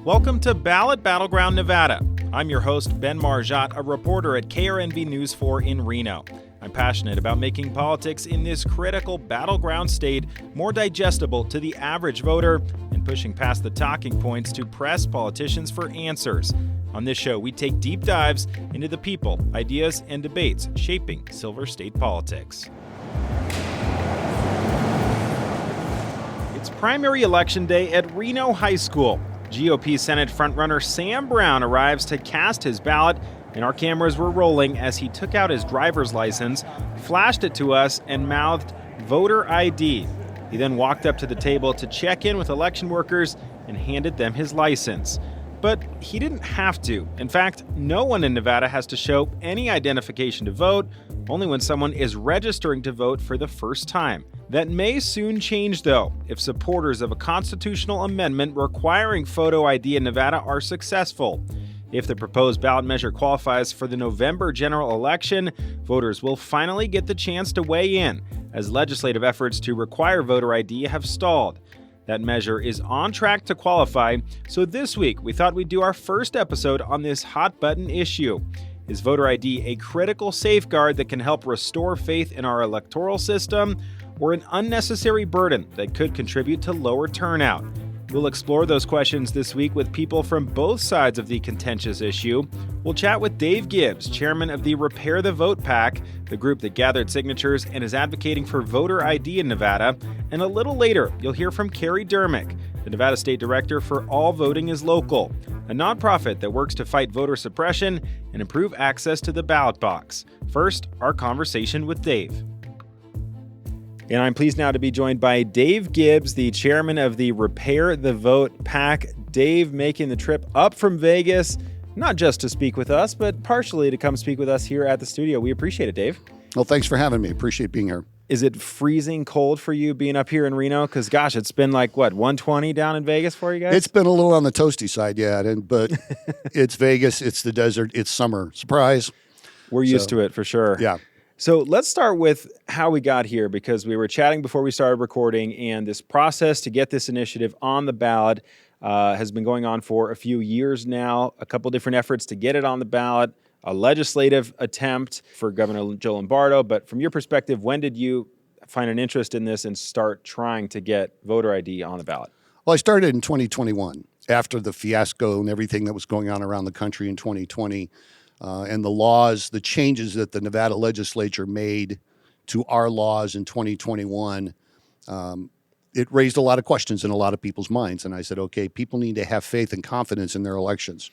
Welcome to Ballot Battleground Nevada. I'm your host, Ben Margiott, a reporter at KRNV News 4 in Reno. I'm passionate about making politics in this critical battleground state more digestible to the average voter and pushing past the talking points to press politicians for answers. On this show, we take deep dives into the people, ideas, and debates shaping Silver State politics. It's primary election day at Reno High School. GOP Senate frontrunner Sam Brown arrives to cast his ballot, and our cameras were rolling as he took out his driver's license, flashed it to us, and mouthed, "Voter ID." He then walked up to the table to check in with election workers and handed them his license. But he didn't have to. In fact, no one in Nevada has to show any identification to vote, only when someone is registering to vote for the first time. That may soon change, though, if supporters of a constitutional amendment requiring photo ID in Nevada are successful. If the proposed ballot measure qualifies for the November general election, voters will finally get the chance to weigh in, as legislative efforts to require voter ID have stalled. That measure is on track to qualify, so this week we thought we'd do our first episode on this hot-button issue. Is voter ID a critical safeguard that can help restore faith in our electoral system, or an unnecessary burden that could contribute to lower turnout? We'll explore those questions this week with people from both sides of the contentious issue. We'll chat with Dave Gibbs, chairman of the Repair the Vote PAC, the group that gathered signatures and is advocating for voter ID in Nevada. And a little later, you'll hear from Kerry Durmick, the Nevada State Director for All Voting is Local, a nonprofit that works to fight voter suppression and improve access to the ballot box. First, our conversation with Dave. And I'm pleased now to be joined by Dave Gibbs, the chairman of the Repair the Vote PAC. Dave making the trip up from Vegas, not just to speak with us, but partially to come speak with us here at the studio. We appreciate it, Dave. Well, thanks for having me. Appreciate being here. Is it freezing cold for you being up here in Reno? Because, gosh, it's been like, 120 down in Vegas for you guys? It's been a little on the toasty side, yeah. But it's Vegas, it's the desert, it's summer. Surprise. We're used to it for sure. Yeah. So let's start with how we got here, because we were chatting before we started recording, and this process to get this initiative on the ballot has been going on for a few years now. A couple different efforts to get it on the ballot, a legislative attempt for Governor Joe Lombardo. But from your perspective, when did you find an interest in this and start trying to get voter ID on the ballot? Well, I started in 2021 after the fiasco and everything that was going on around the country in 2020. And the changes that the Nevada legislature made to our laws in 2021, it raised a lot of questions in a lot of people's minds. And I said, okay, people need to have faith and confidence in their elections.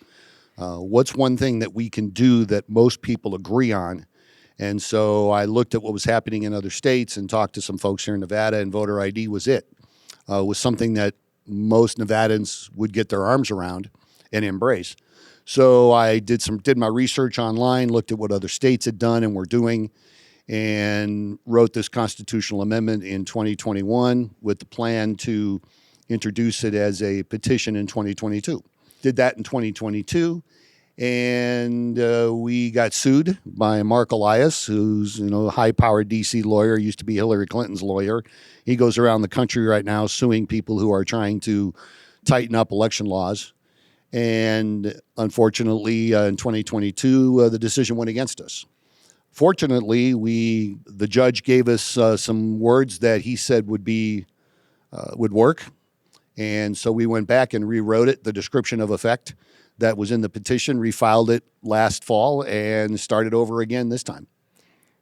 What's one thing that we can do that most people agree on? And so I looked at what was happening in other states and talked to some folks here in Nevada, and voter ID was it. It was something that most Nevadans would get their arms around and embrace. So I did my research online, looked at what other states had done and were doing, and wrote this constitutional amendment in 2021 with the plan to introduce it as a petition in 2022. Did that in 2022, and we got sued by Mark Elias, who's a high-powered D.C. lawyer, used to be Hillary Clinton's lawyer. He goes around the country right now suing people who are trying to tighten up election laws. And unfortunately, in 2022, the decision went against us. Fortunately, the judge gave us some words that he said would work. And so we went back and rewrote it, the description of effect that was in the petition, refiled it last fall, and started over again this time.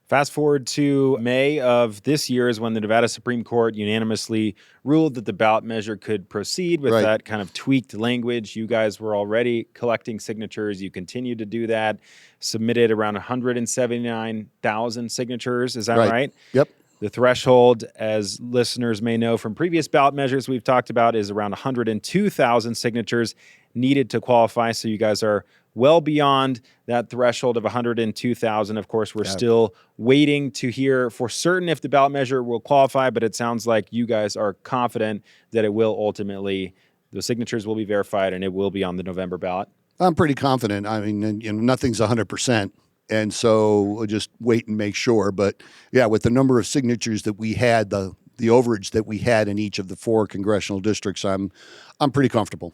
Fast forward to May of this year is when the Nevada Supreme Court unanimously ruled that the ballot measure could proceed with that kind of tweaked language. You guys were already collecting signatures. You continue to do that. Submitted around 179,000 signatures. Is that right? Yep. The threshold, as listeners may know from previous ballot measures we've talked about, is around 102,000 signatures needed to qualify. So you guys are well beyond that threshold of 102,000. Of course, we're still waiting to hear for certain if the ballot measure will qualify, but it sounds like you guys are confident that it will ultimately, the signatures will be verified and it will be on the November ballot. I'm pretty confident. I mean, nothing's 100%. And so we'll just wait and make sure. But yeah, with the number of signatures that we had, the overage that we had in each of the 4 congressional districts, I'm pretty comfortable.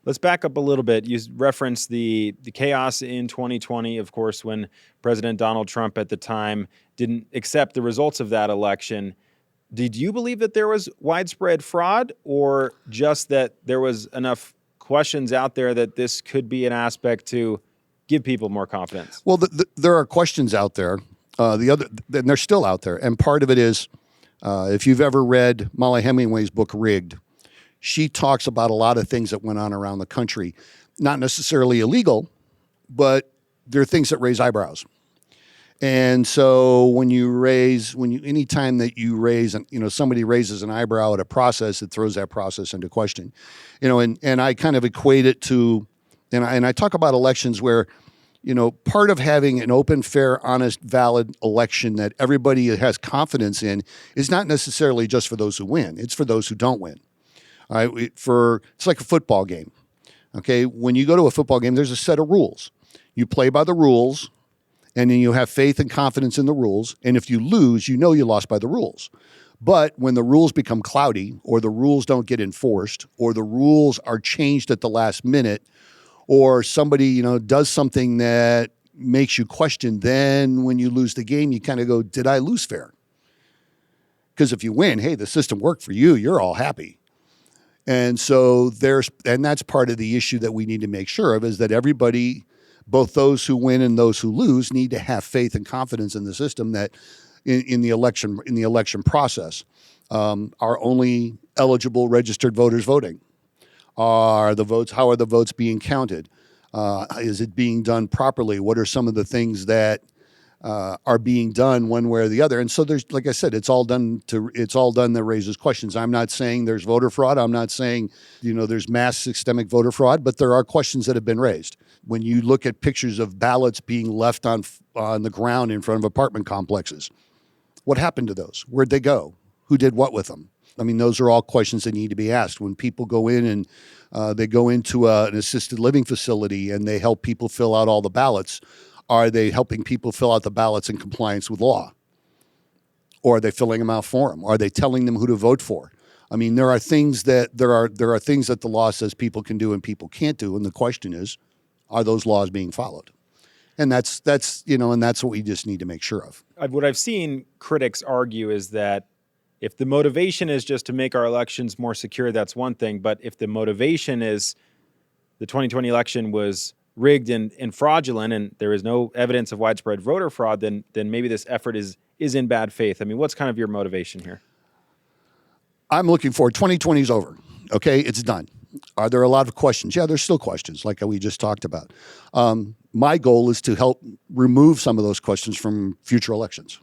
Let's back up a little bit. You referenced the chaos in 2020, of course, when President Donald Trump at the time didn't accept the results of that election. Did you believe that there was widespread fraud, or just that there was enough questions out there that this could be an aspect to give people more confidence? Well, there are questions out there. And they're still out there. And part of it is, if you've ever read Molly Hemingway's book, Rigged, she talks about a lot of things that went on around the country, not necessarily illegal, but there are things that raise eyebrows. And so anytime that you raise, somebody raises an eyebrow at a process, it throws that process into question. And I kind of equate it to, and I talk about elections where, part of having an open, fair, honest, valid election that everybody has confidence in is not necessarily just for those who win. It's for those who don't win. All right, it's like a football game. Okay, when you go to a football game, there's a set of rules. You play by the rules, and then you have faith and confidence in the rules. And if you lose, you lost by the rules. But when the rules become cloudy, or the rules don't get enforced, or the rules are changed at the last minute, or somebody does something that makes you question, then when you lose the game, you kind of go, did I lose fair? Because if you win, hey, the system worked for you. You're all happy. And so that's part of the issue that we need to make sure of, is that everybody, both those who win and those who lose, need to have faith and confidence in the system that in the election process. Are only eligible registered voters voting? How are the votes being counted? Is it being done properly? What are some of the things that are being done one way or the other? And so there's, like I said, it's all done that raises questions. I'm not saying there's voter fraud. I'm not saying, there's mass systemic voter fraud, but there are questions that have been raised. When you look at pictures of ballots being left on the ground in front of apartment complexes, what happened to those? Where'd they go? Who did what with them? I mean, those are all questions that need to be asked. When people go in and they go into an assisted living facility and they help people fill out all the ballots, are they helping people fill out the ballots in compliance with law? Or are they filling them out for them? Are they telling them who to vote for? I mean, there are things that the law says people can do and people can't do, and the question is, are those laws being followed? And that's what we just need to make sure of. What I've seen critics argue is that if the motivation is just to make our elections more secure, that's one thing. But if the motivation is the 2020 election was rigged and fraudulent, and there is no evidence of widespread voter fraud, then maybe this effort is in bad faith. I mean, what's kind of your motivation here? I'm looking forward. 2020 is over. Okay, it's done. Are there a lot of questions? Yeah, there's still questions, like we just talked about. My goal is to help remove some of those questions from future elections.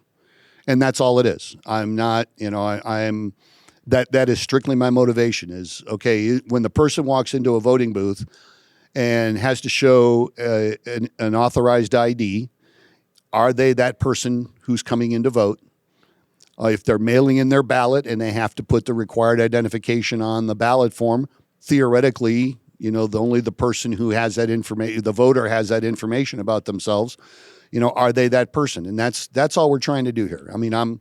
And that's all it is. I'm not, that is strictly my motivation is, okay, when the person walks into a voting booth and has to show an authorized ID, are they that person who's coming in to vote? If they're mailing in their ballot and they have to put the required identification on the ballot form, theoretically, only the person who has that information, the voter has that information about themselves. Are they that person? And that's all we're trying to do here. I mean,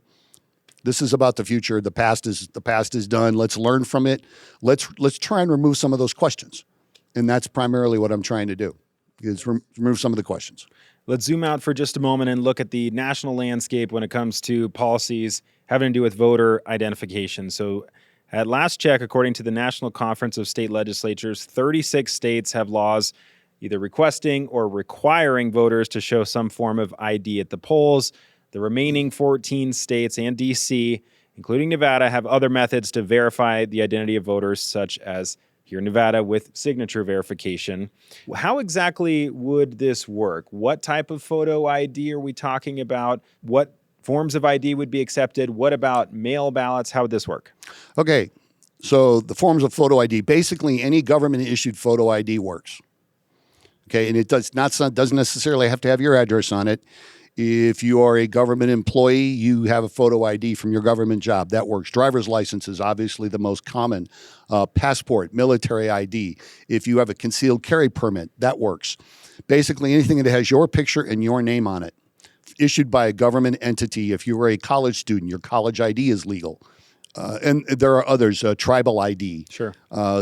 this is about the future. The past is done. Let's learn from it. Let's try and remove some of those questions. And that's primarily what I'm trying to do, is remove some of the questions. Let's zoom out for just a moment and look at the national landscape when it comes to policies having to do with voter identification. So at last check, according to the National Conference of State Legislatures, 36 states have laws either requesting or requiring voters to show some form of ID at the polls. The remaining 14 states and D.C., including Nevada, have other methods to verify the identity of voters, such as here in Nevada with signature verification. How exactly would this work? What type of photo ID are we talking about? What forms of ID would be accepted? What about mail ballots? How would this work? Okay, so the forms of photo ID, basically any government-issued photo ID works. Okay, and it doesn't necessarily have to have your address on it. If you are a government employee, you have a photo ID from your government job. That works. Driver's license is obviously the most common. Passport, military ID. If you have a concealed carry permit, that works. Basically anything that has your picture and your name on it, issued by a government entity. If you were a college student, your college ID is legal. And there are others, tribal ID. Sure.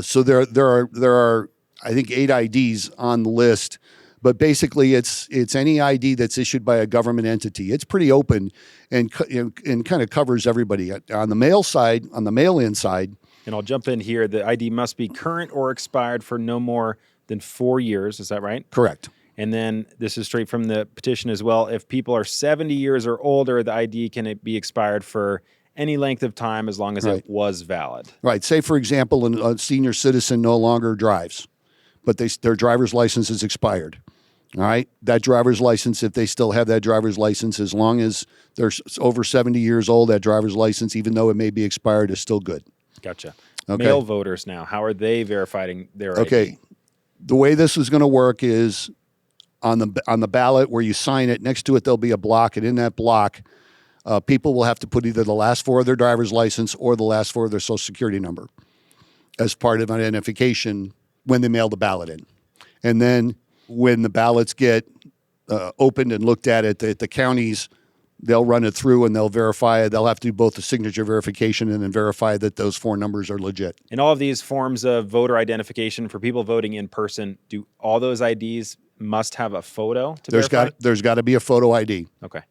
So there are I think 8 IDs on the list. But basically, it's any ID that's issued by a government entity. It's pretty open and kind of covers everybody. On the mail side, on the mail-in side. And I'll jump in here. The ID must be current or expired for no more than 4 years. Is that right? Correct. And then this is straight from the petition as well. If people are 70 years or older, the ID can be expired for any length of time as long as it was valid. Right. Say, for example, a senior citizen no longer drives, but their driver's license is expired. All right. That driver's license, if they still have that driver's license, as long as they're over 70 years old, that driver's license, even though it may be expired, is still good. Gotcha. Okay. Mail voters now, how are they verifying their ID? Okay. The way this is going to work is on the ballot where you sign it, next to it there'll be a block, and in that block, people will have to put either the last 4 of their driver's license or the last 4 of their social security number as part of identification when they mail the ballot in. And then when the ballots get opened and looked at the counties, they'll run it through and they'll verify it. They'll have to do both the signature verification and then verify that those 4 numbers are legit. In all of these forms of voter identification for people voting in person, do all those IDs must have a photo to verify? There's got to be a photo ID. Okay.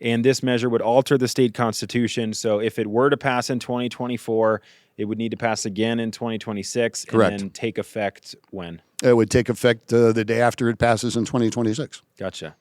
And this measure would alter the state constitution. So if it were to pass in 2024, it would need to pass again in 2026. Correct. And then take effect when? It would take effect the day after it passes in 2026. Gotcha.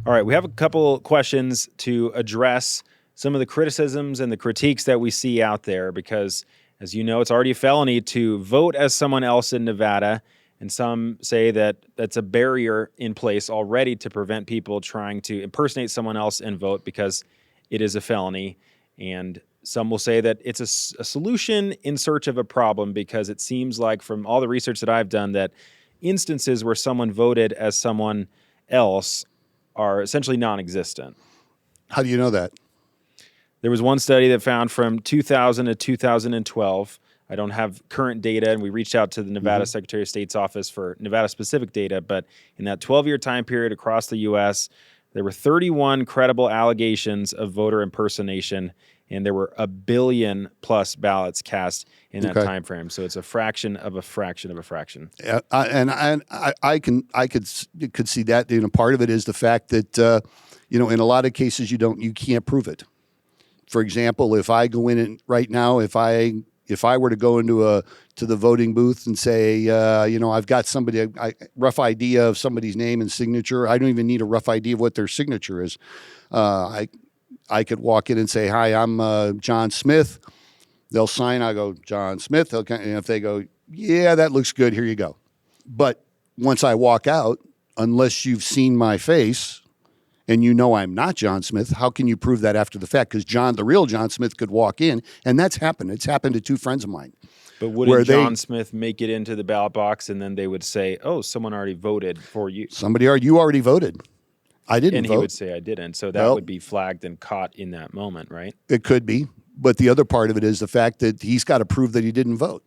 All right, we have a couple questions to address some of the criticisms and the critiques that we see out there because, as you know, it's already a felony to vote as someone else in Nevada. And some say that that's a barrier in place already to prevent people trying to impersonate someone else and vote because it is a felony. And some will say that it's a solution in search of a problem because it seems like from all the research that I've done that instances where someone voted as someone else are essentially non-existent. How do you know that? There was one study that found from 2000 to 2012. I don't have current data, and we reached out to the Nevada Secretary of State's office for Nevada-specific data, but in that 12-year time period across the U.S., there were 31 credible allegations of voter impersonation, and there were 1 billion plus ballots cast in that time frame. So it's a fraction of a fraction of a fraction. I could see that. Part of it is the fact that in a lot of cases you can't prove it. For example, if I go in and right now, if I were to go into to the voting booth and say, I've got a rough idea of somebody's name and signature. I don't even need a rough idea of what their signature is. I could walk in and say, "Hi, I'm John Smith." They'll sign. I go, "John Smith." And if they go, "Yeah, that looks good. Here you go." But once I walk out, unless you've seen my face and you know I'm not John Smith, how can you prove that after the fact? Because the real John Smith could walk in, and that's happened. It's happened to 2 friends of mine. But wouldn't John Smith make it into the ballot box, and then they would say, "Oh, someone already voted for you." You already voted. I didn't vote. And he would say, "I didn't." So that would be flagged and caught in that moment, right? It could be. But the other part of it is the fact that he's got to prove that he didn't vote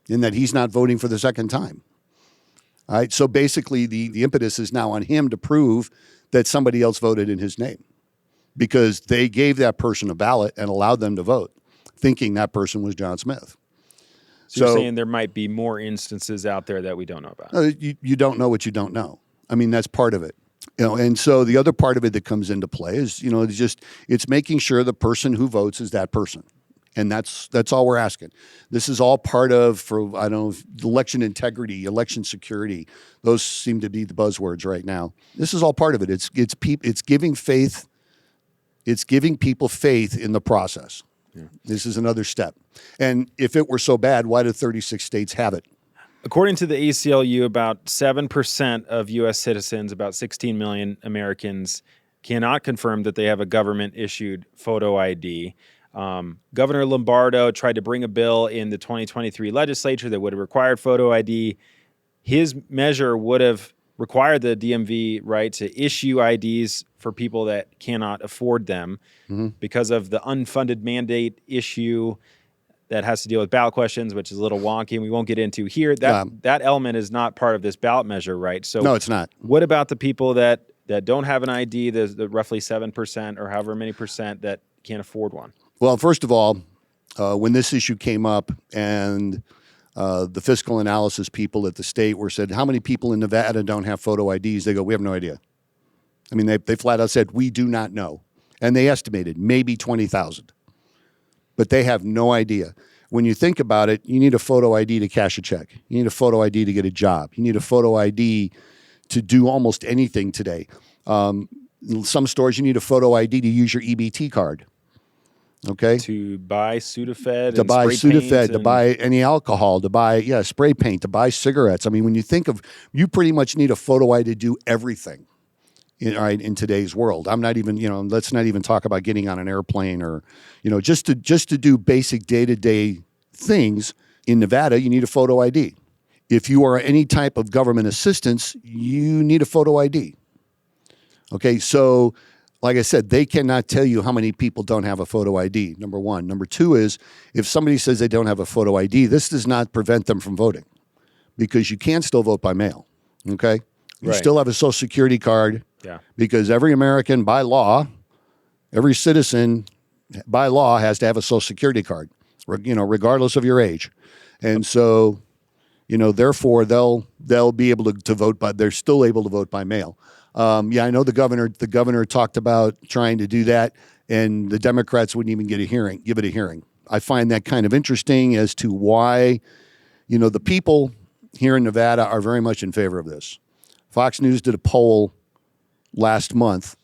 and that he's not voting for the second time. All right. So basically, the impetus is now on him to prove that somebody else voted in his name because they gave that person a ballot and allowed them to vote, thinking that person was John Smith. So you're saying there might be more instances out there that we don't know about. You don't know what you don't know. I mean, that's part of it. And so the other part of it that comes into play is, it's making sure the person who votes is that person. And that's all we're asking. This is all part of, election integrity, election security. Those seem to be the buzzwords right now. This is all part of it. It's giving faith. It's giving people faith in the process. Yeah. This is another step. And if it were so bad, why do 36 states have it? According to the ACLU, about 7% of U.S. citizens, about 16 million Americans, cannot confirm that they have a government-issued photo ID. Governor Lombardo tried to bring a bill in the 2023 legislature that would have required photo ID. His measure would have required the DMV, right, to issue IDs for people that cannot afford them because of the unfunded mandate issue that has to deal with ballot questions, which is a little wonky, and we won't get into here. That element is not part of this ballot measure, right? So no, it's not. What about the people that don't have an ID, the roughly 7% or however many percent that can't afford one? Well, first of all, when this issue came up and the fiscal analysis people at the state were said, how many people in Nevada don't have photo IDs? They go, we have no idea. I mean, they flat out said, we do not know. And they estimated maybe 20,000. But they have no idea. When you think about it, you need a photo ID to cash a check. You need a photo ID to get a job. You need a photo ID to do almost anything today. In some stores, you need a photo ID to use your EBT card. Okay. To buy Sudafed, to buy Sudafed, to buy any alcohol, to buy spray paint, to buy cigarettes. I mean, when you think of, you pretty much need a photo ID to do everything. In today's world, I'm not even, let's not even talk about getting on an airplane or, just to do basic day-to-day things. In Nevada, you need a photo ID. If you are any type of government assistance, you need a photo ID. Okay, so like I said, they cannot tell you how many people don't have a photo ID, number one. Number two is, if somebody says they don't have a photo ID, this does not prevent them from voting, because you can still vote by mail, okay? You still have a Social Security card, because every American, by law, every citizen, by law, has to have a Social Security card, regardless of your age. And so, therefore, they'll be able to vote, but they're still able to vote by mail. I know the governor talked about trying to do that, and the Democrats wouldn't even give it a hearing. I find that kind of interesting as to why, the people here in Nevada are very much in favor of this. Fox News did a poll last month,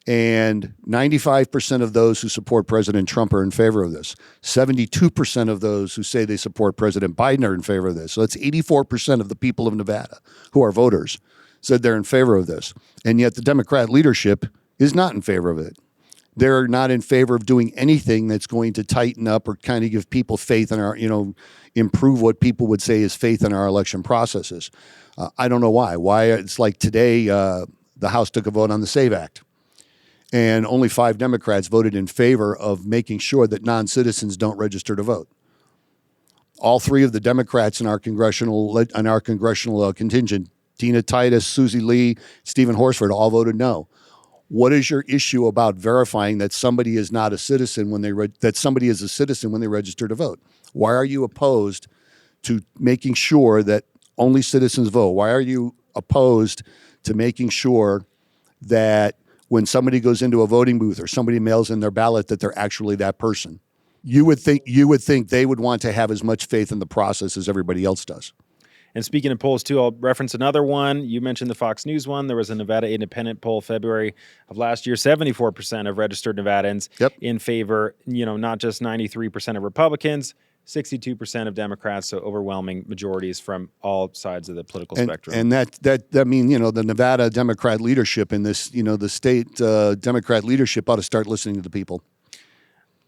and 95% of those who support President Trump are in favor of this. 72% of those who say they support President Biden are in favor of this. So that's 84% of the people of Nevada who are voters said they're in favor of this. And yet the Democrat leadership is not in favor of it. They're not in favor of doing anything that's going to tighten up or kind of give people faith in our, improve what people would say is faith in our election processes. I don't know why. It's like today, the House took a vote on the SAVE Act, and only 5 Democrats voted in favor of making sure that non-citizens don't register to vote. All 3 of the Democrats in our congressional contingent, Tina Titus, Susie Lee, Stephen Horsford, all voted no. What is your issue about verifying that somebody is not a citizen that somebody is a citizen when they register to vote? Why are you opposed to making sure that only citizens vote? Why are you opposed to making sure that when somebody goes into a voting booth or somebody mails in their ballot that they're actually that person? You would think they would want to have as much faith in the process as everybody else does. And speaking of polls, too, I'll reference another one. You mentioned the Fox News one. There was a Nevada Independent poll February of last year. 74% of registered Nevadans in favor, not just 93% of Republicans, 62% of Democrats, so overwhelming majorities from all sides of the political spectrum. And that means, the Nevada Democrat leadership in this, the state Democrat leadership ought to start listening to the people.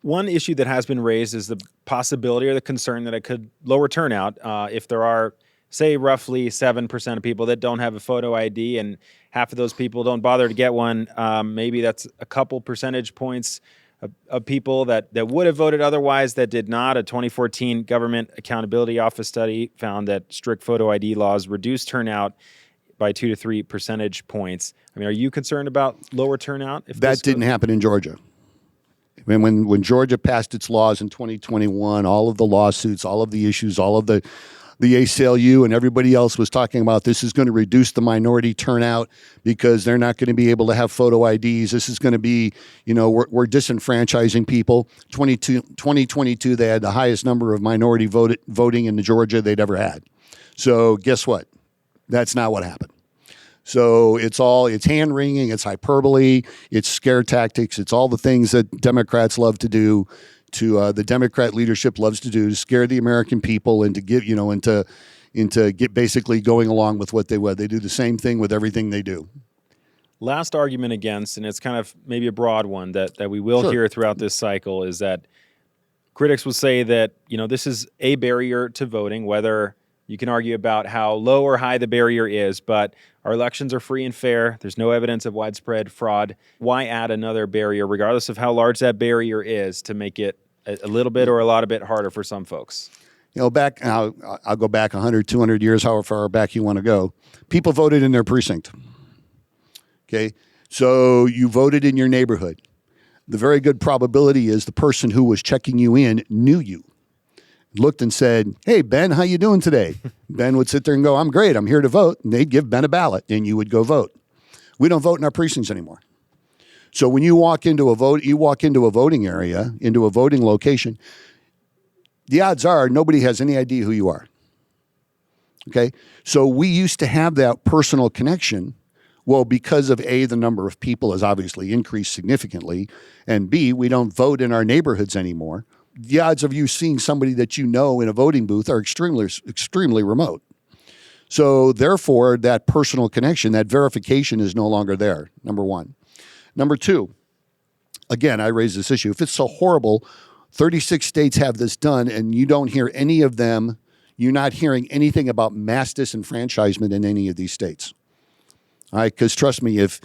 One issue that has been raised is the possibility or the concern that it could lower turnout if there are, say, roughly 7% of people that don't have a photo ID, and half of those people don't bother to get one. Maybe that's a couple percentage points of people that would have voted otherwise that did not. A 2014 Government Accountability Office study found that strict photo ID laws reduced turnout by 2 to 3 percentage points. I mean, are you concerned about lower turnout? That didn't happen in Georgia. I mean, when Georgia passed its laws in 2021, all of the lawsuits, all of the issues, all of the ACLU and everybody else was talking about this is going to reduce the minority turnout because they're not going to be able to have photo IDs. This is going to be, we're disenfranchising people. 2022, they had the highest number of minority voting in Georgia they'd ever had. So guess what? That's not what happened. So it's hand-wringing, it's hyperbole, it's scare tactics, it's all the things that Democrats love to do, the Democrat leadership loves to do, to scare the American people and to give, into get basically going along with what they would. They do the same thing with everything they do. Last argument against, and it's kind of maybe a broad one that we will hear throughout this cycle, is that critics will say that, this is a barrier to voting, whether you can argue about how low or high the barrier is, but our elections are free and fair. There's no evidence of widespread fraud. Why add another barrier, regardless of how large that barrier is, to make it a little bit or a lot of bit harder for some folks? I'll go back 100, 200 years, however far back you want to go. People voted in their precinct. Okay? So you voted in your neighborhood. the very good probability is the person who was checking you in knew you, looked and said, "Hey, Ben, how you doing today?" Ben would sit there and go, "I'm great. I'm here to vote." And they'd give Ben a ballot and you would go vote. We don't vote in our precincts anymore. So when you walk into a voting area, into a voting location, the odds are nobody has any idea who you are. Okay? So we used to have that personal connection. Well, because of A, the number of people has obviously increased significantly, and B, we don't vote in our neighborhoods anymore. The odds of you seeing somebody that you know in a voting booth are extremely remote. So therefore, that personal connection, that verification is no longer there, number one. Number two, again, I raise this issue. If it's so horrible, 36 states have this done, and you don't hear any of them, you're not hearing anything about mass disenfranchisement in any of these states. All right, because trust me, if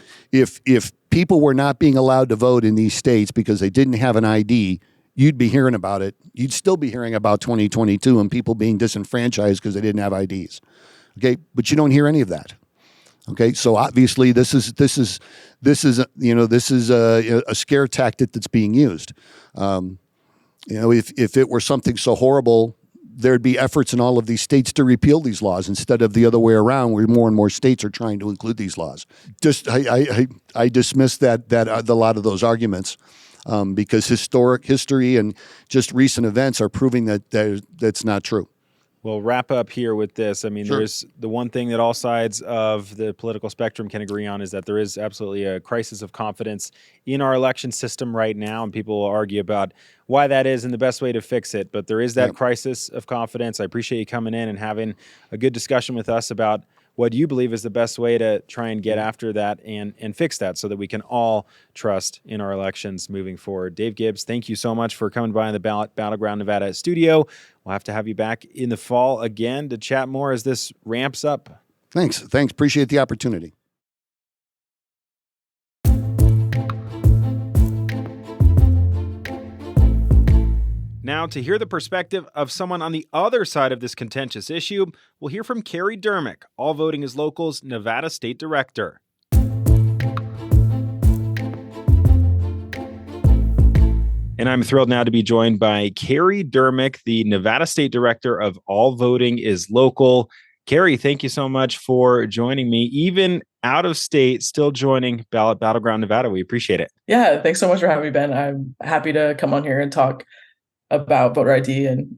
people were not being allowed to vote in these states because they didn't have an ID, you'd be hearing about it. You'd still be hearing about 2022 and people being disenfranchised because they didn't have IDs. Okay, but you don't hear any of that. Okay, so obviously this is a scare tactic that's being used. If it were something so horrible, there'd be efforts in all of these states to repeal these laws instead of the other way around, where more and more states are trying to include these laws. I dismiss that a lot of those arguments because history and just recent events are proving that's not true. We'll wrap up here with this. I mean, Sure. There's the one thing that all sides of the political spectrum can agree on is that there is absolutely a crisis of confidence in our election system right now, and people will argue about why that is and the best way to fix it. But there is that crisis of confidence. I appreciate you coming in and having a good discussion with us about what you believe is the best way to try and get after that and fix that so that we can all trust in our elections moving forward. Dave Gibbs, thank you so much for coming by in the Battleground Nevada studio. We'll have to have you back in the fall again to chat more as this ramps up. Thanks. Appreciate the opportunity. Now, to hear the perspective of someone on the other side of this contentious issue, we'll hear from Kerry Durmick, All Voting is Local's Nevada State Director. And I'm thrilled now to be joined by Kerry Durmick, the Nevada State Director of All Voting is Local. Kerry, thank you so much for joining me, even out of state, still joining Battleground Nevada. We appreciate it. Yeah, thanks so much for having me, Ben. I'm happy to come on here and talk about voter ID and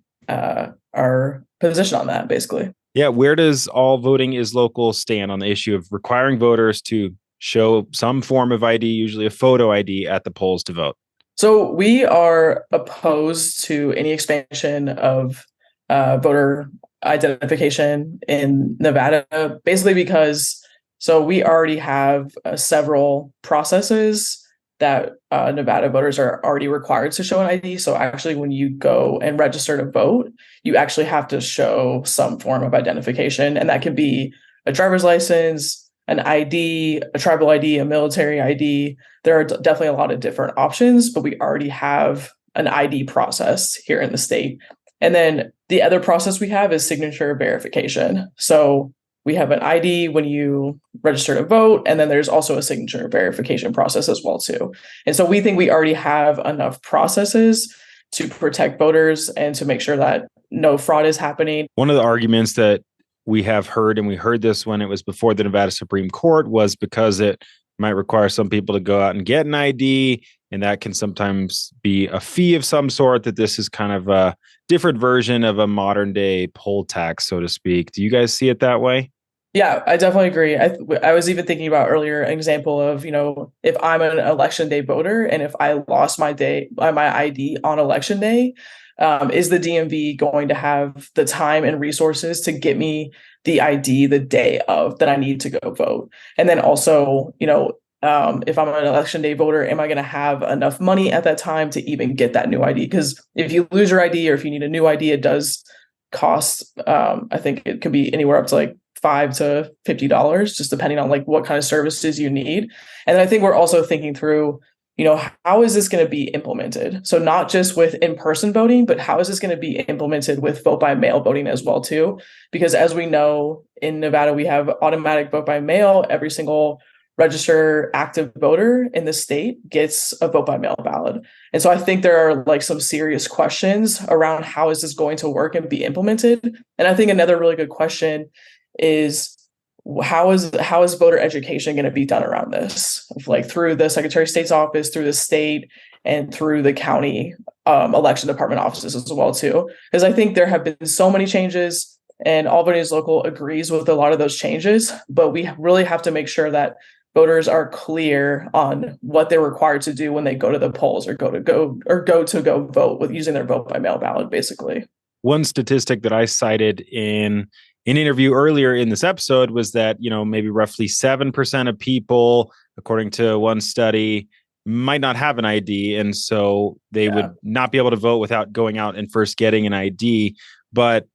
our position on that, basically. Yeah, where does All Voting is Local stand on the issue of requiring voters to show some form of ID, usually a photo ID, at the polls to vote? So we are opposed to any expansion of voter identification in Nevada, basically because we already have several processes that Nevada voters are already required to show an ID. So actually, when you go and register to vote, you actually have to show some form of identification. And that could be a driver's license, an ID, a tribal ID, a military ID. There are definitely a lot of different options, but we already have an ID process here in the state. And then the other process we have is signature verification. So we have an ID when you register to vote, and then there's also a signature verification process as well too. And so we think we already have enough processes to protect voters and to make sure that no fraud is happening. One of the arguments that we have heard, and we heard this when it was before the Nevada Supreme Court, was because it might require some people to go out and get an ID, and that can sometimes be a fee of some sort, that this is kind of a different version of a modern day poll tax, so to speak. Do you guys see it that way? Yeah, I definitely agree. I was even thinking about earlier an example of, if I'm an election day voter and if I lost my ID on election day, is the DMV going to have the time and resources to get me the ID the day of that I need to go vote? And then also, if I'm an election day voter, am I going to have enough money at that time to even get that new ID? Because if you lose your ID or if you need a new ID, it does cost, I think it could be anywhere up to like $5 to $50, just depending on like what kind of services you need. And then I think we're also thinking through, how is this going to be implemented? So not just with in-person voting, but how is this going to be implemented with vote by mail voting as well too? Because as we know, in Nevada, we have automatic vote by mail. Every single register active voter in the state gets a vote by mail ballot. And so I think there are like some serious questions around how is this going to work and be implemented. And I think another really good question is how is voter education going to be done around this, like through the Secretary of State's office, through the state, and through the county election department offices as well too. Because I think there have been so many changes, and Albany is Local agrees with a lot of those changes, but we really have to make sure that voters are clear on what they're required to do when they go to the polls or go to vote with using their vote by mail ballot, basically. One statistic that I cited in an interview earlier in this episode was that, maybe roughly 7% of people, according to one study, might not have an ID. And so they would not be able to vote without going out and first getting an ID. But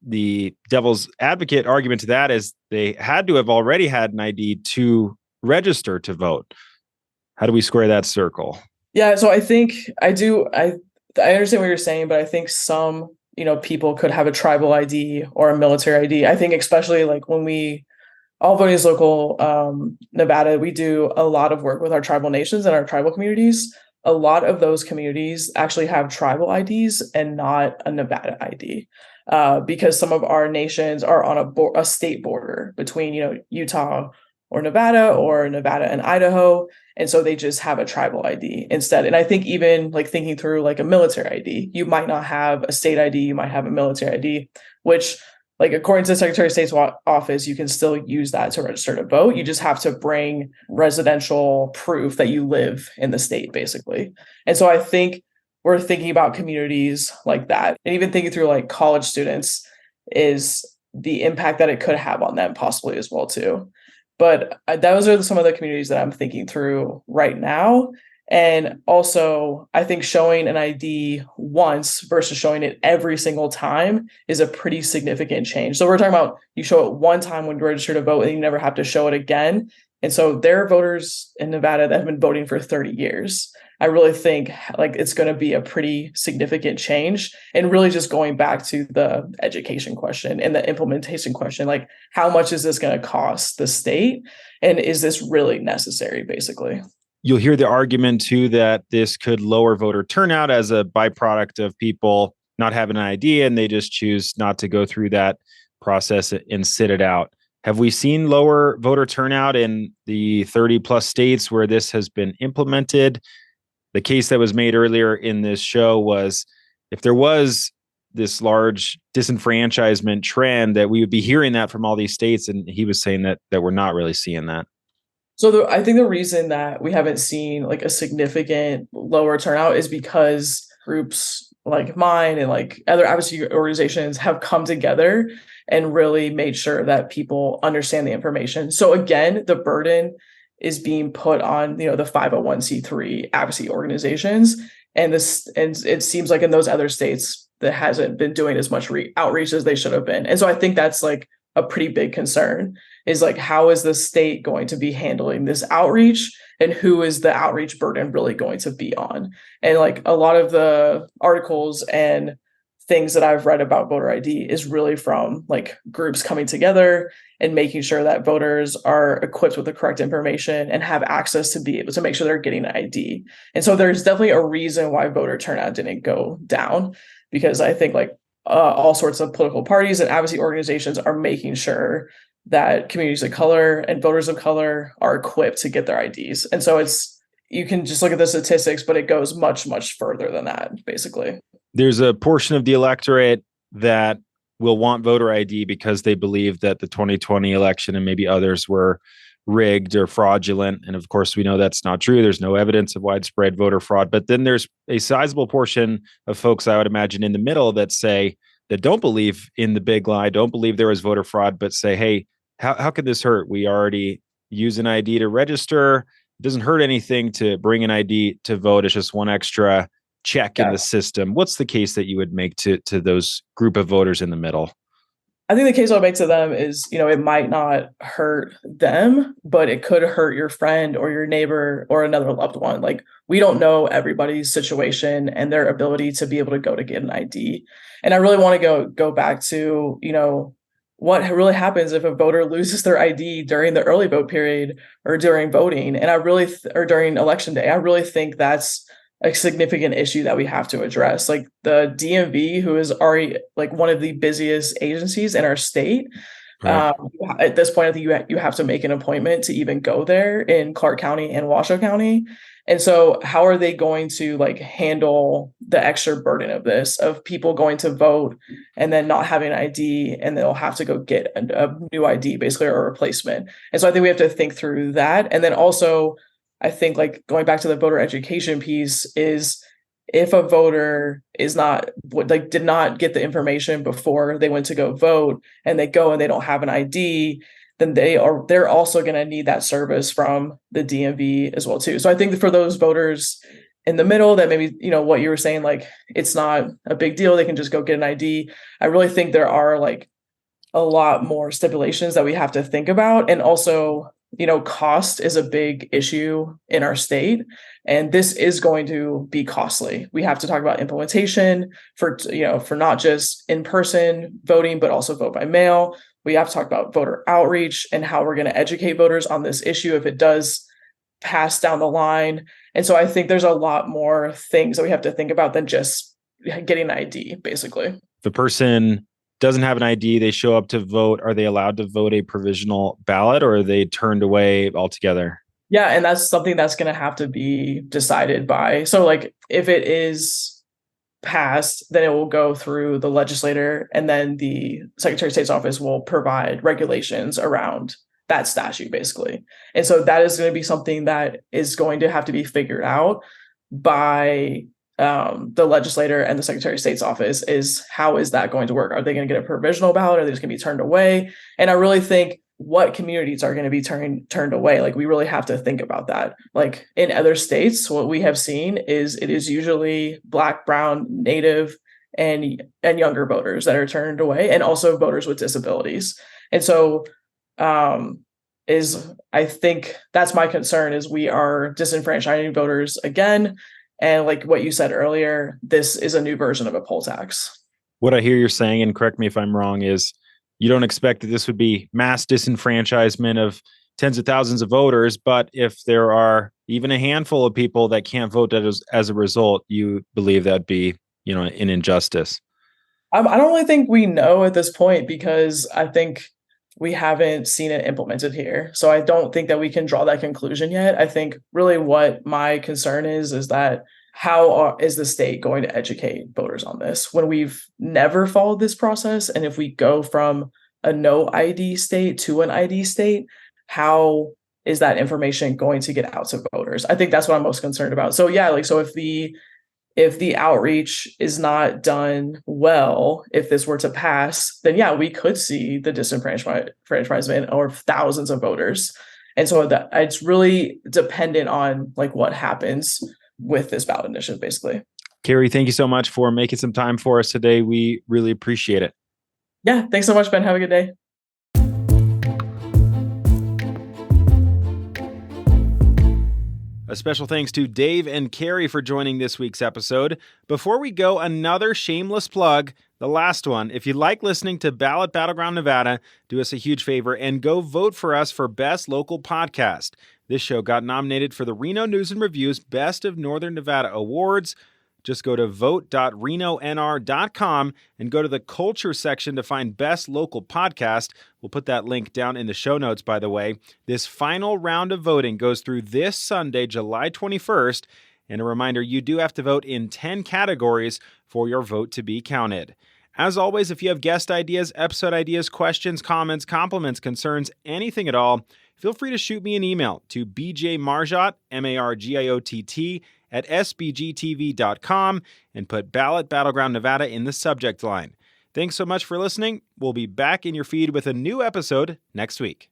the devil's advocate argument to that is they had to have already had an ID to register to vote. How do we square that circle? Yeah, so I think I understand what you're saying, but I think some people could have a tribal ID or a military ID. I think especially like when All Voting is Local, Nevada, we do a lot of work with our tribal nations and our tribal communities. A lot of those communities actually have tribal IDs and not a Nevada ID, because some of our nations are on a state border between Utah or Nevada and Idaho. And so they just have a tribal ID instead. And I think even like thinking through like a military ID, you might not have a state ID, you might have a military ID, which like according to the Secretary of State's office, you can still use that to register to vote. You just have to bring residential proof that you live in the state, basically. And so I think we're thinking about communities like that. And even thinking through like college students is the impact that it could have on them possibly as well too. But those are some of the communities that I'm thinking through right now. And also, I think showing an ID once versus showing it every single time is a pretty significant change. So we're talking about you show it one time when you register to vote and you never have to show it again. And so there are voters in Nevada that have been voting for 30 years. I really think like it's going to be a pretty significant change, and really just going back to the education question and the implementation question, like how much is this going to cost the state? And is this really necessary, basically? You'll hear the argument too that this could lower voter turnout as a byproduct of people not having an idea and they just choose not to go through that process and sit it out. Have we seen lower voter turnout in the 30 plus states where this has been implemented? The case that was made earlier in this show was if there was this large disenfranchisement trend, that we would be hearing that from all these states. And he was saying that we're not really seeing that. So I think the reason that we haven't seen like a significant lower turnout is because groups like mine and like other advocacy organizations have come together and really made sure that people understand the information. So again, the burden is being put on, the 501c3 advocacy organizations. And it seems like in those other states that hasn't been doing as much outreach as they should have been. And so I think that's like a pretty big concern, is like, how is the state going to be handling this outreach, and who is the outreach burden really going to be on? And like a lot of the articles and things that I've read about voter ID is really from like groups coming together and making sure that voters are equipped with the correct information and have access to be able to make sure they're getting an ID. And so there's definitely a reason why voter turnout didn't go down, because I think like all sorts of political parties and advocacy organizations are making sure that communities of color and voters of color are equipped to get their IDs. And so you can just look at the statistics, but it goes much, much further than that, basically. There's a portion of the electorate that will want voter ID because they believe that the 2020 election and maybe others were rigged or fraudulent. And of course, we know that's not true. There's no evidence of widespread voter fraud. But then there's a sizable portion of folks, I would imagine, in the middle that don't believe in the big lie, don't believe there was voter fraud, but say, hey, how could this hurt? We already use an ID to register. It doesn't hurt anything to bring an ID to vote. It's just one extra check in the system. What's the case that you would make to those group of voters in the middle? I think the case I would make to them is, it might not hurt them, but it could hurt your friend or your neighbor or another loved one. Like, we don't know everybody's situation and their ability to be able to go to get an ID. And I really want to go back to, what really happens if a voter loses their ID during the early vote period or during voting, and or during election day. I really think that's a significant issue that we have to address. Like the DMV, who is already like one of the busiest agencies in our state. Right. At this point, I think you have to make an appointment to even go there in Clark County and Washoe County. And so how are they going to like handle the extra burden of this, of people going to vote and then not having an ID, and they'll have to go get a new ID basically, or a replacement. And so I think we have to think through that. And then also I think like going back to the voter education piece is, if a voter is not like did not get the information before they went to go vote, and they go and they don't have an ID, then they're also going to need that service from the DMV as well too. So I think for those voters in the middle that maybe, what you were saying, like it's not a big deal, they can just go get an ID. I really think there are like a lot more stipulations that we have to think about. And also, cost is a big issue in our state, and this is going to be costly. We have to talk about implementation for not just in-person voting, but also vote by mail. We have to talk about voter outreach and how we're going to educate voters on this issue if it does pass down the line. And so I think there's a lot more things that we have to think about than just getting an ID, basically. If the person doesn't have an ID, they show up to vote, are they allowed to vote a provisional ballot, or are they turned away altogether? Yeah, and that's something that's going to have to be decided by. So like if it is passed, then it will go through the legislator, and then the Secretary of State's office will provide regulations around that statute, basically. And so that is going to be something that is going to have to be figured out by the legislator and the Secretary of State's office. Is how is that going to work? Are they going to get a provisional ballot? Are they just going to be turned away? And I really think what communities are going to be turned away, like we really have to think about that. Like in other states, what we have seen is it is usually Black, Brown, Native, and younger voters that are turned away, and also voters with disabilities. And so I think that's my concern, is we are disenfranchising voters again. And like what you said earlier, this is a new version of a poll tax. What I hear you're saying, and correct me if I'm wrong, is you don't expect that this would be mass disenfranchisement of tens of thousands of voters, but if there are even a handful of people that can't vote as a result, you believe that'd be, an injustice. I don't really think we know at this point, because I think we haven't seen it implemented here. So I don't think that we can draw that conclusion yet. I think really what my concern is that is the state going to educate voters on this when we've never followed this process? And if we go from a no ID state to an ID state, how is that information going to get out to voters? I think that's what I'm most concerned about. So yeah, like, so if the outreach is not done well, if this were to pass, then yeah, we could see the disenfranchisement of thousands of voters. And so that it's really dependent on like what happens with this ballot initiative, basically. Kerry, thank you so much for making some time for us today. We really appreciate it. Yeah, thanks so much, Ben. Have a good day. A special thanks to Dave and Kerry for joining this week's episode. Before we go, another shameless plug, the last one. If you like listening to Ballot Battleground Nevada, do us a huge favor and go vote for us for Best Local Podcast. This show got nominated for the Reno News and Review's Best of Northern Nevada Awards. Just go to vote.renonr.com and go to the culture section to find Best Local Podcast. We'll put that link down in the show notes, by the way. This final round of voting goes through this Sunday, July 21st. And a reminder, you do have to vote in 10 categories for your vote to be counted. As always, if you have guest ideas, episode ideas, questions, comments, compliments, concerns, anything at all, feel free to shoot me an email to bjmargiott, Margiott, at sbgtv.com and put Ballot Battleground Nevada in the subject line. Thanks so much for listening. We'll be back in your feed with a new episode next week.